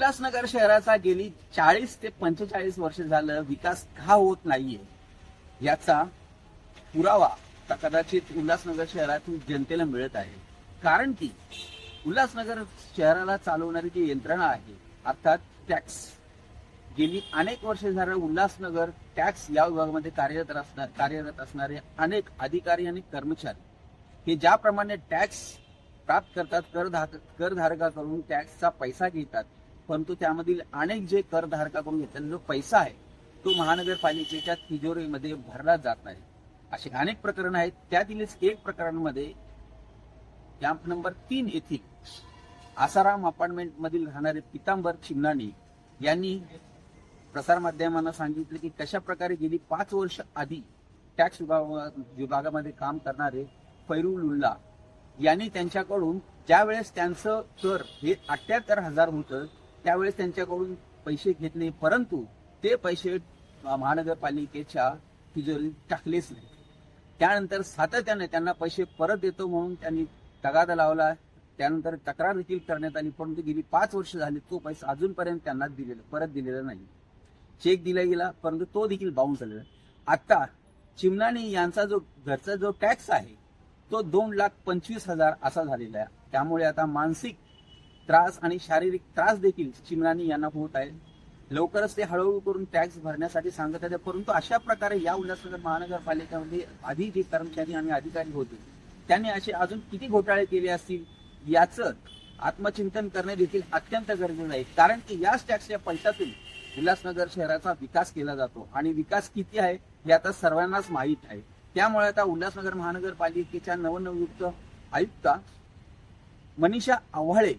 उल्हासनगर शहराचा गेली 40 ते 45 वर्ष झालं विकास का होत नाहीये याचा पुरावा कदाचित उल्हासनगर शहरातून जनतेला मिळत आहे। कारण की उल्हासनगर शहराला चालवणारी जी यंत्रणा आहे अर्थात टॅक्स, गेली अनेक वर्षे झालं उल्हासनगर टॅक्स या विभागामध्ये कार्यरत असणारे अनेक अधिकारी आणि कर्मचारी हे ज्याप्रमाणे टॅक्स प्राप्त करतात, करधारकाकडून टॅक्सचा पैसा घेतात, परंतु त्यामधील अनेक जे करधारकाकडून घेतलेला जो पैसा आहे तो महानगरपालिकेच्या तिजोरीमध्ये भरला जात नाही। असे अनेक प्रकरण आहेत। त्यातीलच एक प्रकरणामध्ये कॅम्प नंबर 3 येथील आसाराम अपार्टमेंट मधील राहणारे पितांबर चिमनानी यांनी प्रसारमाध्यमांना सांगितले की कशा प्रकारे गेली 5 वर्ष आधी टॅक्स विभागामध्ये काम करणारे फैरुल्लाह यांनी त्यांच्याकडून ज्यावेळेस त्यांचं कर हे 78,000 होतं त्यावेळेस त्यांच्याकडून पैसे घेतले, परंतु ते पैसे महानगरपालिकेच्या तिजोरीत टाकलेच नाही। त्यानंतर सातत्याने त्यांना पैसे परत देतो म्हणून त्यांनी तगादा लावला, त्यानंतर तक्रार देखील करण्यात आली, परंतु गेली 5 वर्ष झाली तो पैसा अजूनपर्यंत त्यांना परत दिलेला नाही। चेक दिला गेला परंतु तो देखील बाउन्स झालेला। आता चिमनानी यांचा जो घरचा जो टॅक्स आहे तो 2,25,000 असा झालेला आहे। त्यामुळे आता मानसिक त्रास आणि शारीरिक त्रास देखील चिमनानी यांना होत आहे। लवकरच ते हळूहळू करून टॅक्स भरण्यासाठी सांगत आहेत, परंतु अशा प्रकारे या उल्हासनगर महानगरपालिकेमध्ये आधी जे कर्मचारी आणि अधिकारी होते त्यांनी असे अजून किती घोटाळे केले असतील याचं आत्मचिंतन करणे देखील अत्यंत गरजेचं आहे। कारण की याच टॅक्सच्या पैशातून उल्हासनगर शहराचा विकास केला जातो आणि विकास किती आहे हे आता सर्वांनाच माहीत आहे। त्यामुळे आता उल्हासनगर महानगरपालिकेच्या नवनियुक्त आयुक्त मनीषा आव्हाळे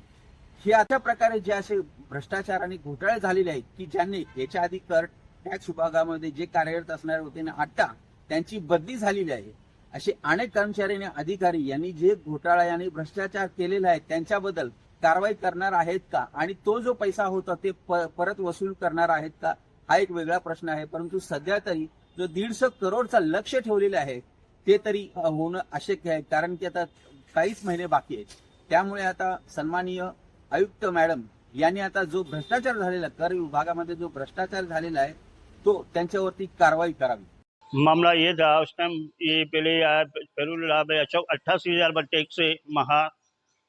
हे अशा प्रकारे जे असे भ्रष्टाचार आणि घोटाळे झालेले आहेत की ज्यांनी याच्या आधी कर टॅक्स विभागामध्ये जे कार्यरत असणारे होते ना आता त्यांची बदली झालेली आहे, असे अनेक कर्मचारी आणि अधिकारी यांनी जे घोटाळा आणि भ्रष्टाचार केलेला आहे त्यांच्याबद्दल कारवाई करणार आहेत का आणि तो जो पैसा होता ते परत वसूल करणार आहेत का हा एक वेगळा प्रश्न आहे। परंतु सध्या तरी जो 150 करोडचा लक्ष ठेवलेलं आहे ते तरी होणं अशक्य आहे, कारण की आता काहीच महिने बाकी आहेत। त्यामुळे आता सन्माननीय आयुक्त मॅडम यांनी आता जो भ्रष्टाचार झालेला कर विभागामध्ये जो भ्रष्टाचार झालेला है तो त्यांच्यावरती कारवाई करावी। मामला ये था उस टाइम ये पहले फैरुल्लाह भाई अशोक 88,000 टैक्स से महा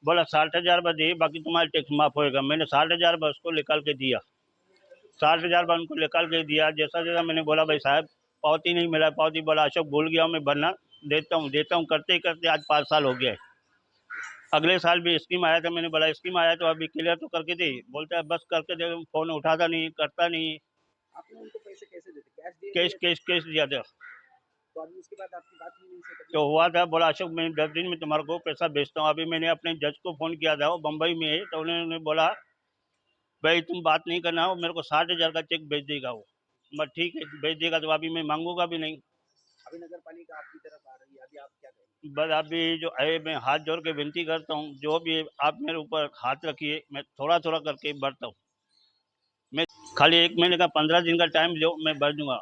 बोला 60,000 दे, बाकी तुम्हारा टैक्स माफ होएगा। मैंने 60,000 उसको निकाल के दिया, 60,000 उनको निकाल के दिया। जैसा जैसा मैंने बोला भाई साहब पावती नहीं मिला, पावती बोला अशोक भूल गया मैं भरना, देता हूँ करते ही करते आज 5 साल हो गया है। अगले साल भी स्कीम आया था, मैंने बोला स्कीम आया तो अभी क्लियर तो करके दे, बोलता है बस करके दे, फोन उठाता नहीं करता नहीं। आपने उनको पैसे कैसे देते? कैश दिए? कैश दिया था। तो अभी उसके बाद आपकी बात नहीं हुई? तो हुआ था, बोला अशोक मैं 10 दिन में तुम्हारे को पैसा भेजता हूँ। अभी मैंने अपने जज को फ़ोन किया था, वो बम्बई में है, तो उन्होंने बोला भाई तुम बात नहीं करना हो, मेरे को 60,000 का चेक भेज देगा वो। मैं ठीक है भेज देगा, तो अभी मैं मांगूंगा भी नहीं। अभी नगर पालिका आपकी तरफ आ रही है, अभी आप क्या करेंगे? बस अभी जो है मैं हाथ जोड़ के विनती करता हूँ, जो भी है, आप मेरे ऊपर हाथ रखिए, मैं थोड़ा थोड़ा करके भरता हूँ। मैं खाली 1 महीने का 15 दिन का टाइम दो, मैं भर दूंगा।